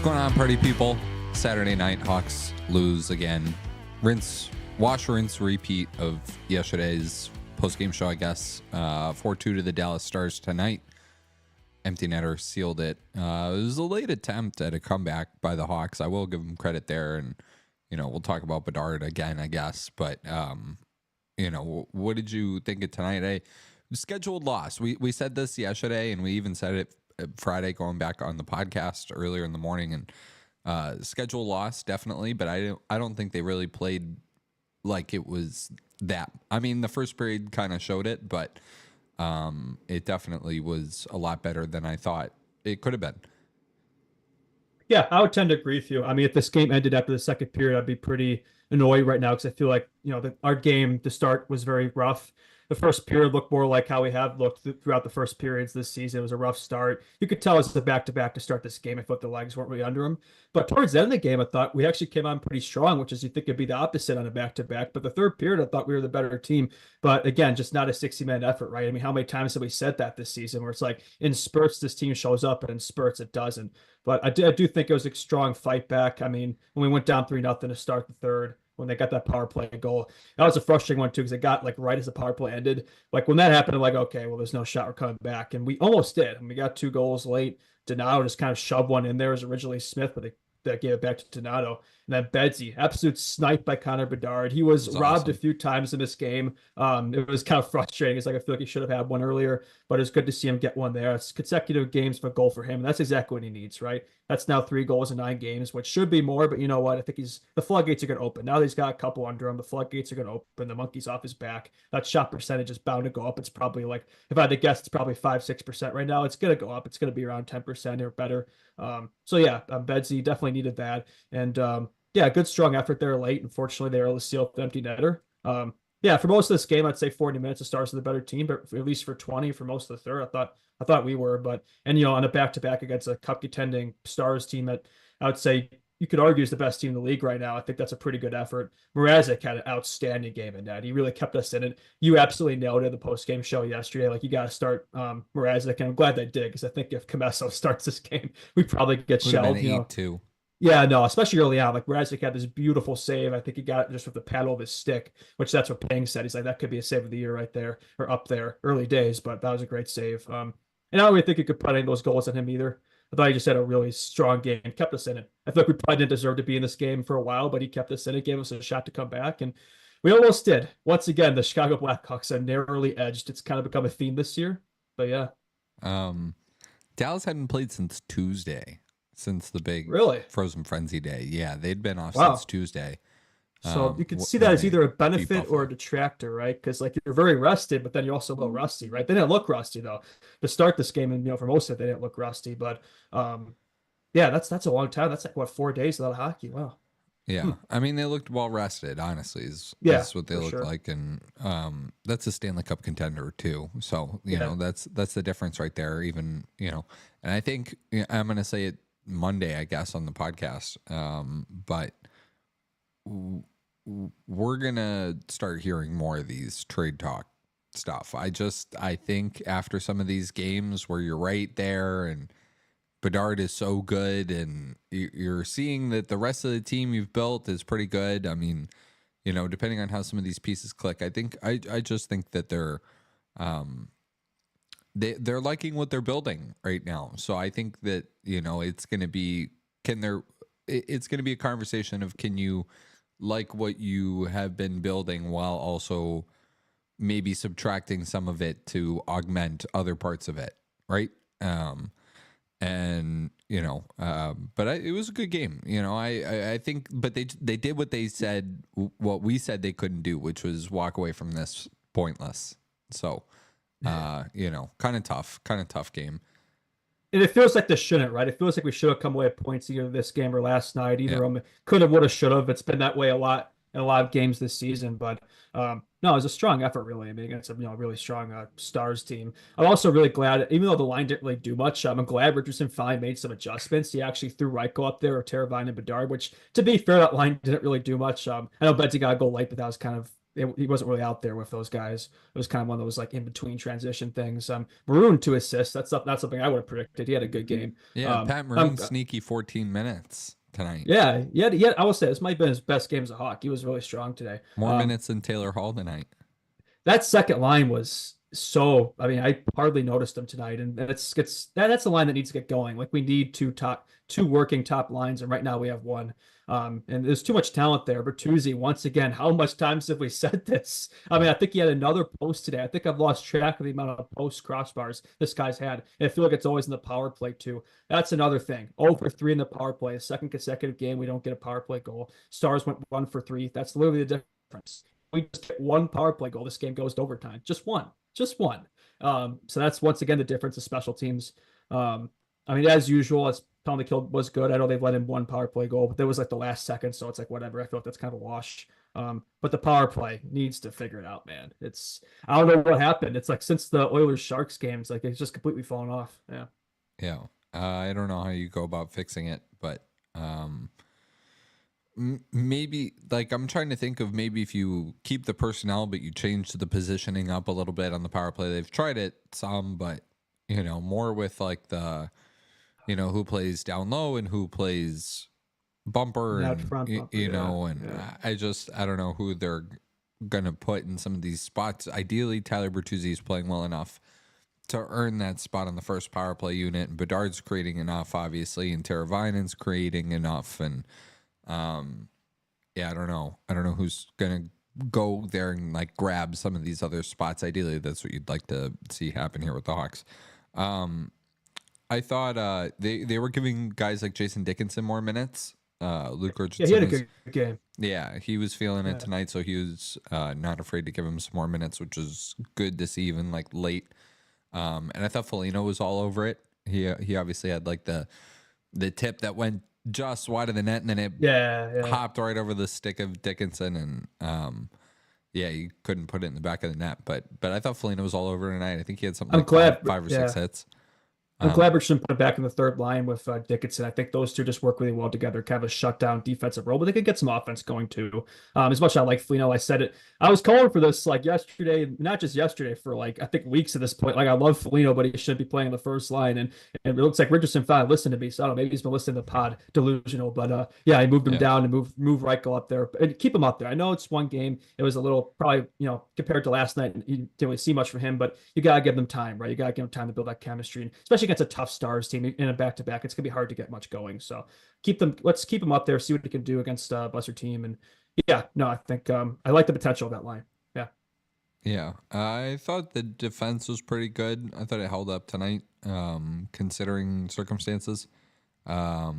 What's going on, party people? Saturday night, Hawks lose again. Wash, rinse, repeat of yesterday's post-game show, I guess. 4-2 to the Dallas Stars tonight. Empty netter sealed it. It was a late attempt at a comeback by the Hawks. I will give them credit there, and we'll talk about Bedard again, I guess. But what did you think of tonight? A scheduled loss. We said this yesterday, and we even said it Friday going back on the podcast earlier in the morning, and schedule loss definitely, but I don't think they really played like it was that. I mean, the first period kind of showed it, but it definitely was a lot better than I thought it could have been. Yeah, I would tend to agree with you. I mean, if this game ended after the second period, I'd be pretty annoyed right now because I feel like our game to start was very rough. The first period looked more like how we have looked throughout the first periods this season. It was a rough start. You could tell it was a back-to-back to start this game. I thought the legs weren't really under him. But towards the end of the game, I thought we actually came on pretty strong, which is you think it'd be the opposite on a back-to-back. But the third period, I thought we were the better team. But again, just not a 60-minute effort, right? I mean, how many times have we said that this season where it's like in spurts, this team shows up, and in spurts, it doesn't. But I do think it was a strong fight back. I mean, when we went down 3-0 to start the third, when they got that power play goal, that was a frustrating one too, because it got like right as the power play ended. Like when that happened, I'm like, okay, well, there's no shot we're coming back. And we almost did. And we got 2 goals late. Donato just kind of shoved one in there. It was originally Smith, but they gave it back to Donato. And then Bedsy, absolute snipe by Connor Bedard. He was robbed awesome. A few times in this game. It was kind of frustrating. It's like I feel like he should have had one earlier, but it's good to see him get one there. It's consecutive games of a goal for him, and that's exactly what he needs, right? That's now 3 goals in 9 games, which should be more, but you know what? I think the floodgates are going to open. Now that he's got a couple under him, the floodgates are going to open. The monkey's off his back. That shot percentage is bound to go up. It's probably like, if I had to guess, it's probably 5-6% right now. It's going to go up. It's going to be around 10% or better. Bedsy definitely needed that. And good strong effort there late. Unfortunately, they were able to seal the empty netter. For most of this game, I'd say 40 minutes, the Stars are the better team, but at least for 20 for most of the third, I thought we were. But on a back-to-back against a cup contending Stars team that I would say you could argue is the best team in the league right now. I think that's a pretty good effort. Mrazek had an outstanding game in that. He really kept us in it. You absolutely nailed it the post-game show yesterday. Like, you got to start Mrazek, and I'm glad they did, because I think if Comesso starts this game, we probably get shelled. 8-2. Yeah, no, especially early on. Like, Mrazek had this beautiful save. I think he got it just with the paddle of his stick, which that's what Pang said. He's like, that could be a save of the year right there, or up there, early days, but that was a great save. And I don't really think you could put any of those goals on him either. I thought he just had a really strong game, kept us in it. I feel like we probably didn't deserve to be in this game for a while, but he kept us in it, gave us a shot to come back, and we almost did. Once again, the Chicago Blackhawks are narrowly edged. It's kind of become a theme this year, but yeah. Dallas hadn't played since Tuesday, since the big Frozen Frenzy day. Yeah, they'd been off since Tuesday. So you can see that as either a benefit or a detractor, right? Because like you're very rested, but then you're also a little rusty, right? They didn't look rusty though to start this game, and for most of it they didn't look rusty. But that's a long time. That's like what, 4 days without hockey. Wow. Yeah, I mean they looked well rested. Honestly, is what they look like, and that's a Stanley Cup contender too. So that's the difference right there. Even and I think I'm gonna say it Monday, I guess, on the podcast, but we're gonna start hearing more of these trade talk stuff. I think after some of these games where you're right there and Bedard is so good and you're seeing that the rest of the team you've built is pretty good. I mean, depending on how some of these pieces click, I just think that they're liking what they're building right now. So I think that it's going to be it's going to be a conversation of, can you like what you have been building while also maybe subtracting some of it to augment other parts of it, right? But it was a good game. I think, but they did what they said, what we said they couldn't do, which was walk away from this pointless. So, kind of tough game. And it feels like this shouldn't, right? It feels like we should have come away with points either this game or last night. Either of them could have, would have, should have. It's been that way a lot in a lot of games this season. But no, it was a strong effort, really. I mean, against a really strong Stars team. I'm also really glad, even though the line didn't really do much, I'm glad Richardson finally made some adjustments. He actually threw Reichel up there, or Teravainen and Bedard, which, to be fair, that line didn't really do much. I know Betsy got a goal late, but that was kind of he wasn't really out there with those guys. It was kind of one of those like in between transition things. Maroon 2 assists. That's something I would have predicted. He had a good game. Yeah, Um, Pat um, Maroon sneaky 14 minutes tonight. yeah. I will say this might have been his best game as a Hawk. He was really strong today. More minutes than Taylor Hall tonight. That second line was so. I mean, I hardly noticed them tonight, and that's a line that needs to get going. Like we need two working top lines, and right now we have one. And there's too much talent there. Bertuzzi, once again, how much times have we said this? I mean, I think he had another post today. I think I've lost track of the amount of post crossbars this guy's had. And I feel like it's always in the power play too. That's another thing. 0 for 3 in the power play. A second consecutive game, we don't get a power play goal. Stars went 1 for 3. That's literally the difference. We just get one power play goal. This game goes to overtime. Just one. Just one. So that's once again the difference of special teams. I mean, as usual, as penalty kill was good. I know they've let in one power play goal, but that was like the last second, so it's like whatever. I feel like that's kind of a wash. But the power play needs to figure it out, man. I don't know what happened. It's like since the Oilers Sharks games, like it's just completely fallen off. Yeah. Yeah. I don't know how you go about fixing it, but maybe like I'm trying to think of maybe if you keep the personnel, but you change the positioning up a little bit on the power play. They've tried it some, but more with like the who plays down low and who plays bumper Out and front bumper, yeah. I don't know who they're gonna put in some of these spots. Ideally, Tyler Bertuzzi is playing well enough to earn that spot on the first power play unit, and Bedard's creating enough, obviously, and Teravainen's creating enough, and I don't know who's gonna go there and like grab some of these other spots. Ideally, that's what you'd like to see happen here with the Hawks. I thought they were giving guys like Jason Dickinson more minutes. Luke Richardson. Yeah, he had a good game. Yeah, he was feeling it tonight, so he was not afraid to give him some more minutes, which was good to see even like late. And I thought Foligno was all over it. He obviously had like the tip that went just wide of the net, and then it hopped right over the stick of Dickinson, and he couldn't put it in the back of the net. But I thought Foligno was all over tonight. I think he had something like five or six hits. I'm glad Richardson put it back in the third line with Dickinson. I think those two just work really well together, kind of a shutdown defensive role, but they could get some offense going too. As much as I like Foligno, I said it. I was calling for this like yesterday, not just yesterday, for like I think weeks at this point. Like I love Foligno, but he shouldn't be playing in the first line. And it looks like Richardson finally listened to me. So I don't know, maybe he's been listening to the pod, delusional. But I moved him down and move Reichel up there and keep him up there. I know it's one game. It was a little probably compared to last night, you didn't really see much from him, but you gotta give them time, right? You gotta give them time to build that chemistry, and especially against a tough Stars team in a back-to-back. It's gonna be hard to get much going. So let's keep them up there, see what they can do against Buster team. And I think I like the potential of that line. Yeah, I thought the defense was pretty good. I thought it held up tonight, considering circumstances. I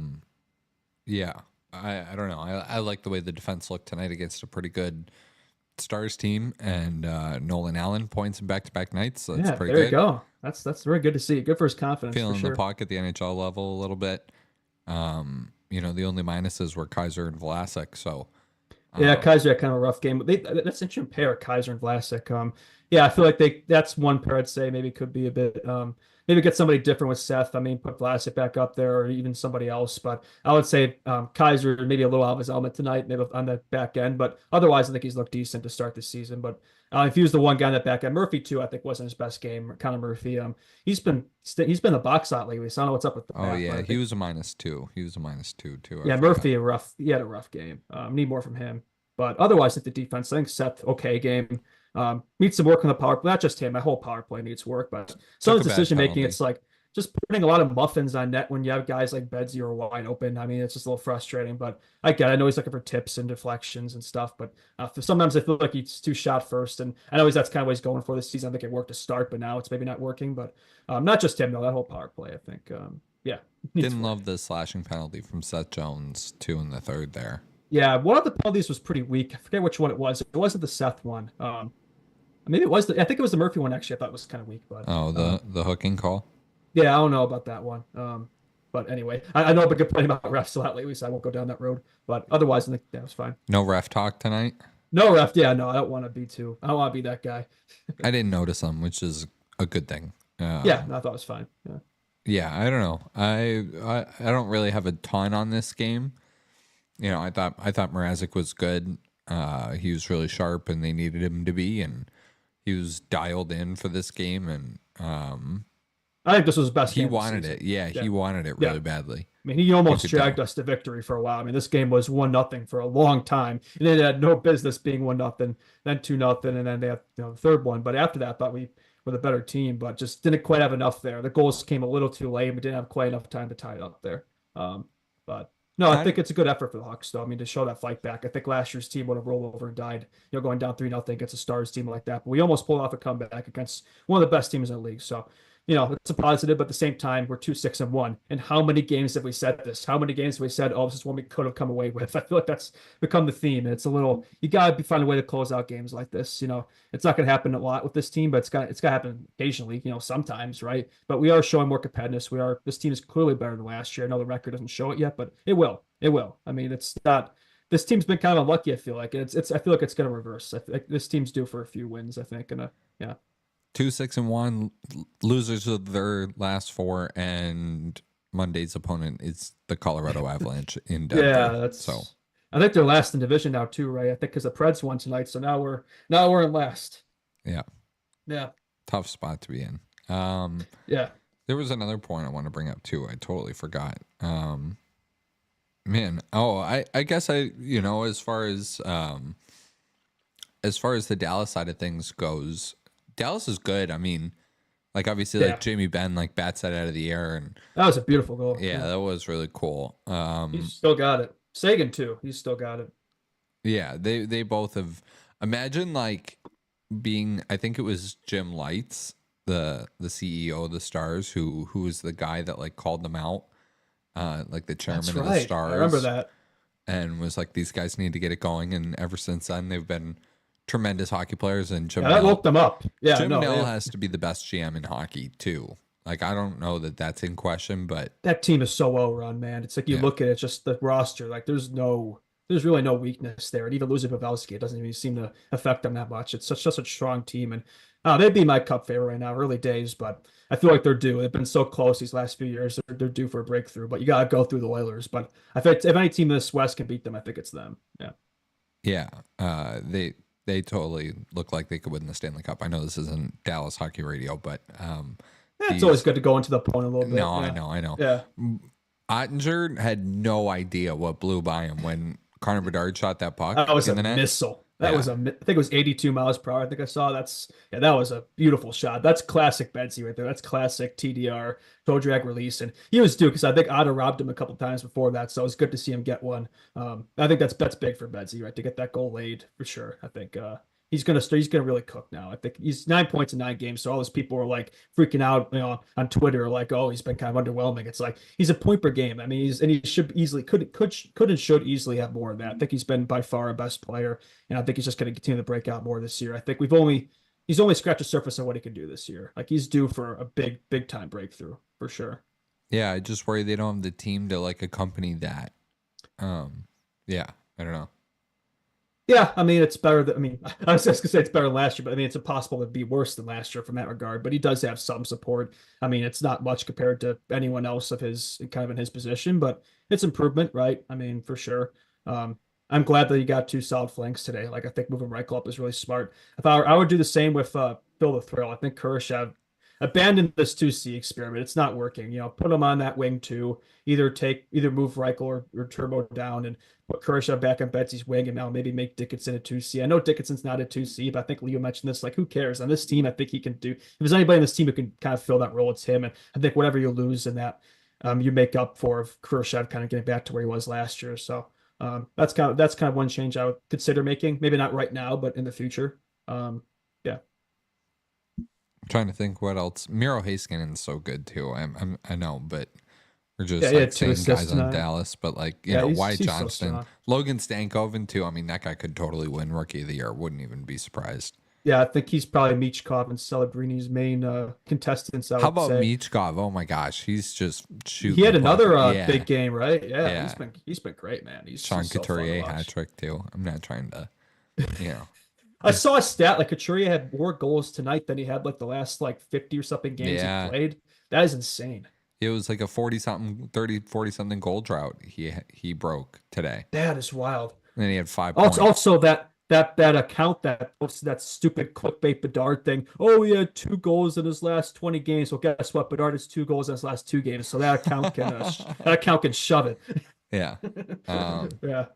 don't know. I like the way the defense looked tonight against a pretty good Stars team, and Nolan Allen points in back-to-back nights. So that's pretty good. There you go. That's very good to see. Good for his confidence. Feeling for sure. the puck at the NHL level a little bit. The only minuses were Kaiser and Vlasic. So Kaiser had kind of a rough game. That's an interesting pair, Kaiser and Vlasic. I feel like that's one pair I'd say maybe could be a bit maybe get somebody different with Seth. I mean, put Vlasic back up there or even somebody else. But I would say Kaiser maybe a little out of his element tonight, maybe on the back end. But otherwise, I think he's looked decent to start the season. But if he was the one guy on that back end, Murphy too, I think wasn't his best game. Connor Murphy, he's been the box out lately. So I don't know what's up with the back. He was a -2. He was a -2 too. Yeah, Murphy he had a rough game. Need more from him. But otherwise, at the defense, I think Seth, okay game. Needs some work on the power play. Not just him, my whole power play needs work. But some of the decision making, it's like just putting a lot of muffins on net when you have guys like Bedsy or wide open. I mean, it's just a little frustrating. But I know he's looking for tips and deflections and stuff. But sometimes I feel like he's too shot first. And I know that's kind of what he's going for this season. I think it worked to start, but now it's maybe not working. But not just him, though. That whole power play, I think. Didn't love the slashing penalty from Seth Jones, 2 in the third there. Yeah, one of the penalties was pretty weak. I forget which one it was. It wasn't the Seth one. Maybe it was I think it was the Murphy one, actually. I thought it was kind of weak. But the hooking call? Yeah, I don't know about that one. But anyway, I know I've been complaining about refs a lot lately, so I won't go down that road. But otherwise, I think that was fine. No ref talk tonight? No ref. Yeah, no, I don't want to be that guy. I didn't notice them, which is a good thing. No, I thought it was fine. Yeah, I don't know. I don't really have a ton on this game. I thought Mrazek was good. He was really sharp, and they needed him to be, and he was dialed in for this game, and I think this was his best he game of the wanted season. it. Yeah, Yeah. he wanted it Yeah. really badly. I mean, he You almost could dragged tell. us to victory for a while. I mean, this game was 1-0 for a long time, and it had no business being 1-0, then 2-0, and then they had the third one. But after that, I thought we were the better team, but just didn't quite have enough there. The goals came a little too late. We didn't have quite enough time to tie it up there. But no, I I think it's a good effort for the Hawks, though. I mean, to show that fight back. I think last year's team would have rolled over and died, going down 3-0 against a Stars team like that. But we almost pulled off a comeback against one of the best teams in the league. So it's a positive, but at the same time, we're 2-6-1. And how many games have we said this? How many games have we said, oh, this is one we could have come away with? I feel like that's become the theme. And it's a little, you got to find a way to close out games like this. It's not going to happen a lot with this team, but it's got to happen occasionally, sometimes, right? But we are showing more competitiveness. This team is clearly better than last year. I know the record doesn't show it yet, but it will. It will. I mean, it's not, this team's been kind of unlucky, I feel like. I feel like it's going to reverse. I feel like this team's due for a few wins, I think. And yeah. 2-6-1, losers of their last four, and Monday's opponent is the Colorado Avalanche in Denver. Yeah, so. I think they're last in division now too, right? I think because the Preds won tonight, so now we're in last. Yeah. Yeah. Tough spot to be in. Yeah. There was another point I want to bring up too. I totally forgot. Man, I guess as far as the Dallas side of things goes, Dallas is good. I mean, like obviously like Jamie Benn like bats that out of the air, and that was a beautiful goal. Yeah, that was really cool. He's still got it. Sagan too. He's still got it. Yeah, they both have. Imagine like being. I think it was Jim Lights, the CEO of the Stars, who was the guy that like called them out, like the chairman of the Stars. I remember that. And was like, these guys need to get it going. And ever since then, they've been tremendous hookey players. And Jim that woke them up. Yeah, Jim Nell has to be the best GM in hockey too. Like, I don't know that that's in question, but that team is so well run, man. It's like you look at it, just the roster. Like, there's really no weakness there. And even losing Pavelski, it doesn't even seem to affect them that much. It's such a strong team, and they'd be my cup favorite right now, early days. But I feel like they're due. They've been so close these last few years. They're due for a breakthrough. But you gotta go through the Oilers. But I think if any team in this West can beat them, I think it's them. Yeah. Yeah. They totally look like they could win the Stanley Cup. I know this isn't Dallas Hockey Radio, but it's always good to go into the opponent a little bit. No, yeah. I know. Yeah. Ottinger had no idea what blew by him when Connor Bedard shot that puck. That was in the a net. missile. I think it was 82 miles per hour. I think I saw that was a beautiful shot. That's classic Betsy right there. That's classic TDR, toe drag release. And he was due because I think Otta robbed him a couple times before that. So it was good to see him get one. I think that's big for Betsy, right? To get that goal laid for sure. I think he's gonna really cook now. I think he's 9 points in 9 games. So all those people were like freaking out, on Twitter, like, oh, he's been kind of underwhelming. It's like he's a point per game. I mean, he should easily could and should easily have more of that. I think he's been by far our best player, and I think he's just going to continue to break out more this year. I think he's only scratched the surface of what he can do this year. Like, he's due for a big time breakthrough for sure. Yeah, I just worry they don't have the team to like accompany that. Yeah, I don't know. Yeah, I mean, it's better I was just gonna say it's better than last year, but I mean, it's impossible to be worse than last year from that regard. But he does have some support. I mean, it's not much compared to anyone else of his kind of in his position, but it's improvement, right? I mean, for sure. I'm glad that he got 2 solid flanks today. Like, I think moving Reichel up is really smart. If I would do the same with Phil the Thrill. I think Kurashev abandoned this 2C experiment. It's not working. Put him on that wing too. Either move Reichel or turbo down and put Kurashev back on Betsy's wing, and now maybe make Dickinson a 2C. I know Dickinson's not a 2C, but I think Leo mentioned this. Like, who cares? On this team, I think he can do. If there's anybody in this team who can kind of fill that role, it's him. And I think whatever you lose in that, you make up for Kurashev kind of getting back to where he was last year. So that's kind of one change I would consider making. Maybe not right now, but in the future. Yeah. I'm trying to think what else. Miro Haskinen's so good too. I know, but we're just like saying guys on Dallas, but like Wyatt Johnston, so Logan Stankoven too. I mean, that guy could totally win Rookie of the Year. Wouldn't even be surprised. Yeah, I think he's probably Michkov and Celebrini's main contestants. How about Michkov? Oh my gosh, he's just shooting. He had another big game, right? Yeah, he's been great, man. He's Sean Couturier hat trick too. I'm not trying to, I saw a stat like Couturier had more goals tonight than he had like the last 50 or something games he played. That is insane. It was like a 40 something goal drought he broke today. That is wild. And then he had 5 points. Also, that account that posted that stupid clickbait Bedard thing. Oh, he had 2 goals in his last 20 games. Well, guess what? Bedard has 2 goals in his last 2 games, so that account can that account can shove it. Yeah. Yeah.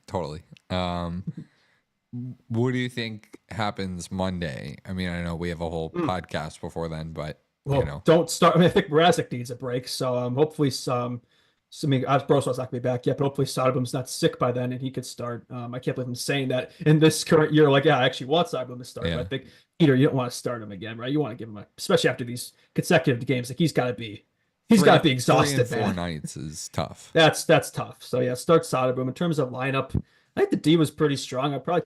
Totally. What do you think happens Monday? I mean, I know we have a whole podcast before then, but Well, don't start. I mean, I think Mrazek needs a break, so hopefully I mean, Broswell's not gonna be back yet, but hopefully Soderblom's not sick by then and he could start. I can't believe I'm saying that in this current year. Like, yeah, I actually want Soderblom to start, Yeah. but I think Peter, you don't want to start him again, right? You want to give him especially after these consecutive games. Like, he's got to be exhausted. 3 and 4 nights is tough. That's tough. So yeah, start Soderblom. In terms of lineup, I think the D was pretty strong. I'd probably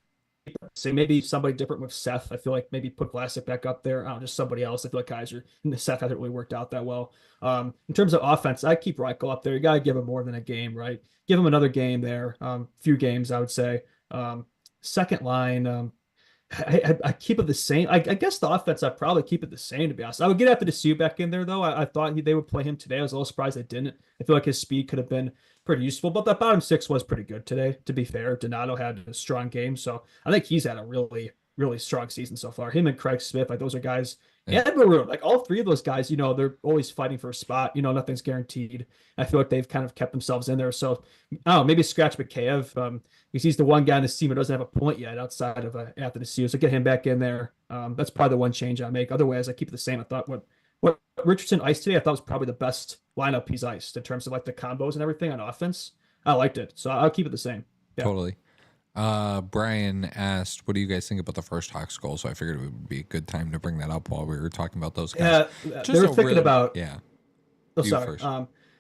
say maybe somebody different with Seth. I feel like maybe put Vlasic back up there. I don't know, just somebody else. I feel like Kaiser and Seth hasn't really worked out that well. In terms of offense, I keep Reichel up there. You got to give him more than a game, right? Give him another game there. Few games, I would say. Second line, I keep it the same. I guess the offense, I'd probably keep it the same, to be honest. I would get after the Sioux back in there, though. I thought they would play him today. I was a little surprised they didn't. I feel like his speed could have been pretty useful, but that bottom six was pretty good today, to be fair. Donato had a strong game, so I think he's had a really, really strong season so far. Him and Craig Smith, like, those are guys. Yeah. And Maroon, like, all three of those guys, they're always fighting for a spot. Nothing's guaranteed. I feel like they've kind of kept themselves in there. So, I don't know, maybe scratch Mikheyev, because he's the one guy in the team who doesn't have a point yet outside of after the Sioux. So get him back in there. That's probably the one change I make. Otherwise, I keep it the same. I thought what Richardson iced today, I thought was probably the best lineup he's iced in terms of like the combos and everything on offense. I liked it. So I'll keep it the same. Yeah. Totally. Brian asked, what do you guys think about the first Hawks goal? So I figured it would be a good time to bring that up while we were talking about those guys. Yeah, they were thinking about. Yeah. Oh, sorry.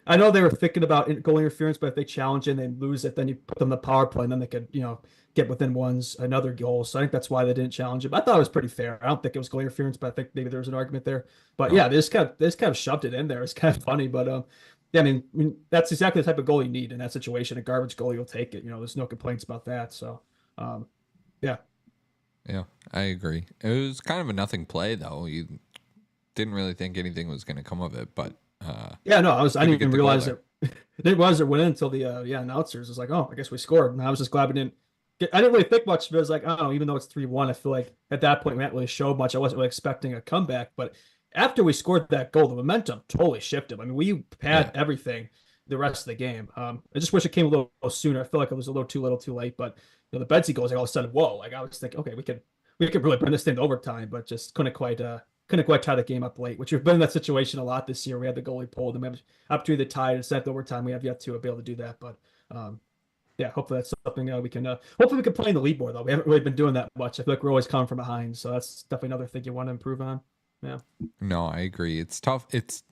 I know they were thinking about goal interference, but if they challenge and they lose it, then you put them in the power play, and then they could, get within another goal. So I think that's why they didn't challenge it. But I thought it was pretty fair. I don't think it was goal interference, but I think maybe there was an argument there. But yeah, they just kind of shoved it in there. It's kind of funny, but yeah, I mean, that's exactly the type of goal you need in that situation. A garbage goal, you'll take it. There's no complaints about that. So, yeah. Yeah, I agree. It was kind of a nothing play, though. You didn't really think anything was going to come of it, but yeah, no, I didn't even realize it. I didn't realize it went in until the announcers was like, oh, I guess we scored, and I was just glad we didn't. I didn't really think much, but it was like, oh, even though it's 3-1, I feel like at that point we hadn't really showed much. I wasn't really expecting a comeback, but after we scored that goal, the momentum totally shifted. I mean, we had everything the rest of the game. I just wish it came a little sooner. I feel like it was a little too late, but the Betsy goals, like, all of a sudden, whoa! Like, I was thinking, okay, we could really bring this thing to overtime, but just couldn't quite tie the game up late. Which we've been in that situation a lot this year. We had the goalie pulled, and we have up to the tie and sent overtime. We have yet to be able to do that, but yeah, hopefully that's something we can. Hopefully we can play in the lead more, though. We haven't really been doing that much. I feel like we're always coming from behind, so that's definitely another thing you want to improve on. Yeah. No, I agree. It's tough. It's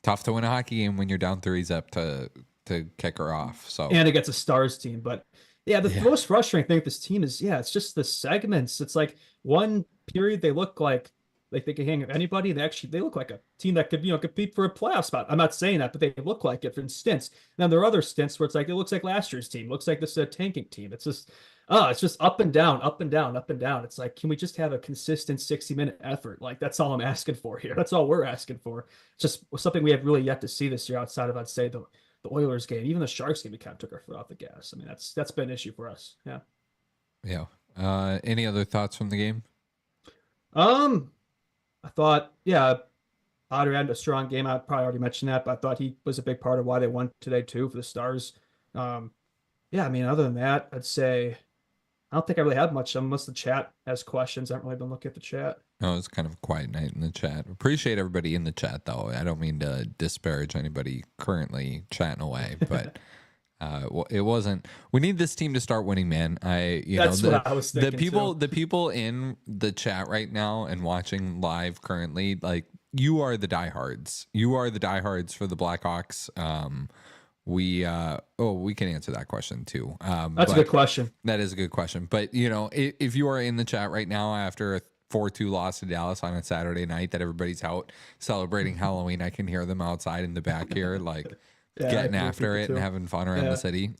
tough to win a hockey game when you're down 3-0 to kick her off. So, and against a Stars team, but yeah, the most frustrating thing with this team is it's just the segments. It's like one period they look like they can hang with anybody. They look like a team that could compete for a playoff spot. I'm not saying that, but they look like it for stints. Now there are other stints where it's like it looks like last year's team, looks like this tanking team. It's just up and down, up and down, up and down. It's like, can we just have a consistent 60-minute effort? Like, that's all I'm asking for here. That's all we're asking for. It's just something we have really yet to see this year outside of, I'd say, the Oilers game. Even the Sharks game, we kind of took our foot off the gas. I mean, that's been an issue for us. Yeah. Yeah. Any other thoughts from the game? I thought, Otter had a strong game. I probably already mentioned that, but I thought he was a big part of why they won today too for the Stars. I mean, other than that, I'd say I don't think I really have much unless the chat has questions. I haven't really been looking at the chat. No, it's kind of a quiet night in the chat. Appreciate everybody in the chat, though. I don't mean to disparage anybody currently chatting away, but it wasn't. We need this team to start winning, man. That's what I was thinking. The people in the chat right now and watching live currently, like, you are the diehards. You are the diehards for the Blackhawks. We can answer that question too. That's a good question. That is a good question. But if you are in the chat right now after a 4-2 loss to Dallas on a Saturday night that everybody's out celebrating Halloween, I can hear them outside in the back here, like getting after it and having fun around the city.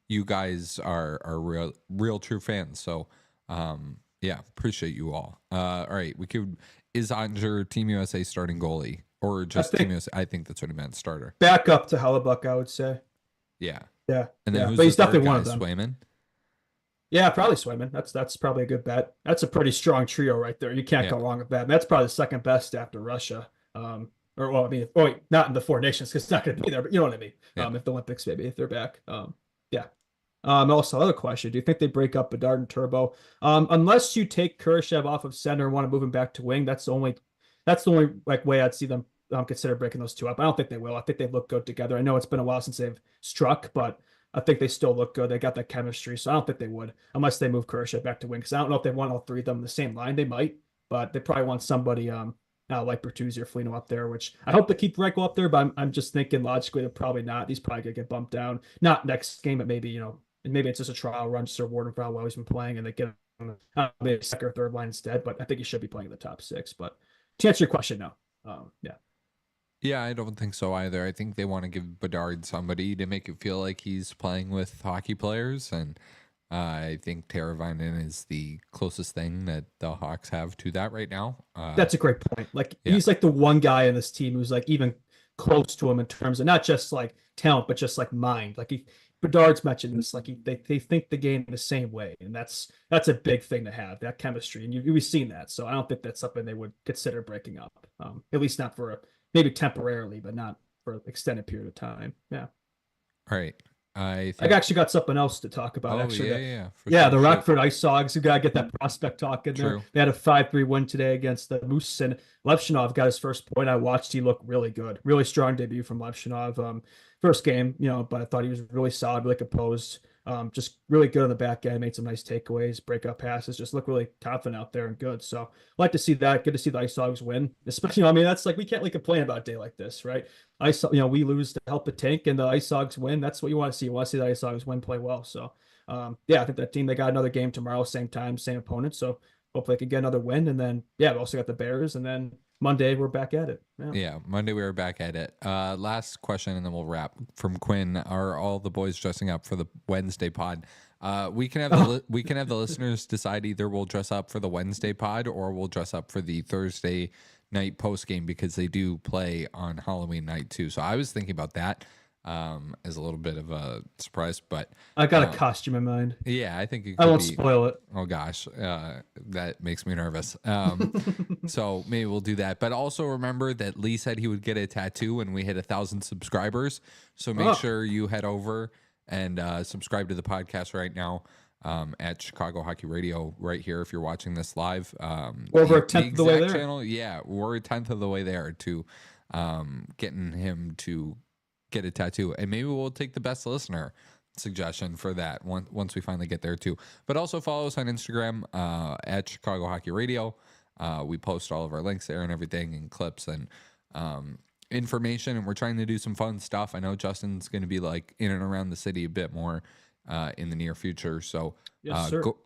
You guys are real true fans. So appreciate you all. All right, is Ottinger Team USA starting goalie? Or just Team USA? I think that's what he meant, starter. Back up to Hellebuck, I would say. Yeah. Yeah, And then yeah, who's but the he's third definitely one guy? of them. Swayman? Yeah, probably Swayman. That's probably a good bet. That's a pretty strong trio right there. You can't Yeah. go wrong with that. And that's probably the second best after Russia. Or well, I mean, oh wait, not in the four nations because it's not going to be there, but you know what I mean. Yeah. If the Olympics maybe if they're back. Yeah. Also, other question: do you think they break up Bedard and Turbo? Unless you take Kurashev off of center and want to move him back to wing, that's the only like way I'd see them consider breaking those two up. I don't think they will. I think they look good together. I know it's been a while since they've struck, but I think they still look good. They got that chemistry, so I don't think they would unless they move Kurashev back to wing. Because I don't know if they want all three of them in the same line. They might, but they probably want somebody like Bertuzzi or Foligno up there. Which I hope to keep Reichel up there, but I'm just thinking logically they're probably not. He's probably gonna get bumped down. Not next game, but maybe and maybe it's just a trial run just to reward him for how well he's been playing, and they get him maybe second or third line instead. But I think he should be playing in the top six. But to answer your question, no. Yeah. Yeah, I don't think so either. I think they want to give Bedard somebody to make it feel like he's playing with hockey players, and I think Teravainen is the closest thing that the Hawks have to that right now. That's a great point. Like Yeah. he's like the one guy in this team who's like even close to him in terms of not just like talent, but just like mind. Bedard's mentioned this. Like they think the game the same way, and that's a big thing to have that chemistry. And we've seen that. So I don't think that's something they would consider breaking up. At least not for maybe temporarily, but not for an extended period of time. Yeah. All right. I actually got something else to talk about. Oh, actually, yeah, yeah, sure. the Rockford Ice Dogs. You gotta get that prospect talk in there. True. They had a 5-3 win today against the Moose, and Levshinov got his first point. I watched. He looked really good. Really strong debut from Levshinov. First game, but I thought he was really solid, really composed. Just really good on the back end. Made some nice takeaways, breakup passes. Just looked really confident out there and good. So I like to see that. Good to see the Ice Dogs win. Especially, I mean, that's like we can't really complain about a day like this, right? We lose to help the tank, and the Ice Dogs win. That's what you want to see. You want to see the Ice Dogs win, play well. So, I think that team, they got another game tomorrow, same time, same opponent. So hopefully they can get another win. And then, we also got the Bears, and then Monday we're back at it. Yeah, Monday we were back at it. Last question, and then we'll wrap. From Quinn: are all the boys dressing up for the Wednesday pod? We can have the listeners decide either we'll dress up for the Wednesday pod or we'll dress up for the Thursday night post game because they do play on Halloween night too. So I was thinking about that as a little bit of a surprise, but I got a costume in mind. Yeah, I think I won't spoil it. Oh gosh, that makes me nervous. So maybe we'll do that. But also remember that Lee said he would get a tattoo when we hit 1,000 subscribers. So make sure you head over and subscribe to the podcast right now at Chicago Hockey Radio right here if you're watching this live. We're over a tenth of the way there. Channel, yeah, we're a tenth of the way there to getting him to get a tattoo, and maybe we'll take the best listener suggestion for that once we finally get there too. But also follow us on Instagram at Chicago Hockey Radio. We post all of our links there and everything, and clips and information, and we're trying to do some fun stuff. I know Justin's going to be like in and around the city a bit more in the near future, so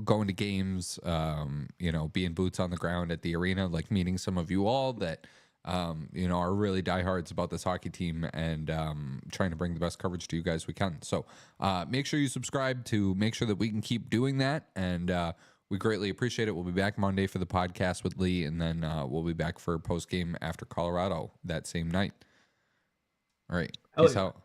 going to games, being boots on the ground at the arena, like meeting some of you all that are really diehards about this hockey team, and trying to bring the best coverage to you guys we can. So make sure you subscribe to make sure that we can keep doing that, and we greatly appreciate it. We'll be back Monday for the podcast with Lee, and then we'll be back for post game after Colorado that same night. All right. Peace out.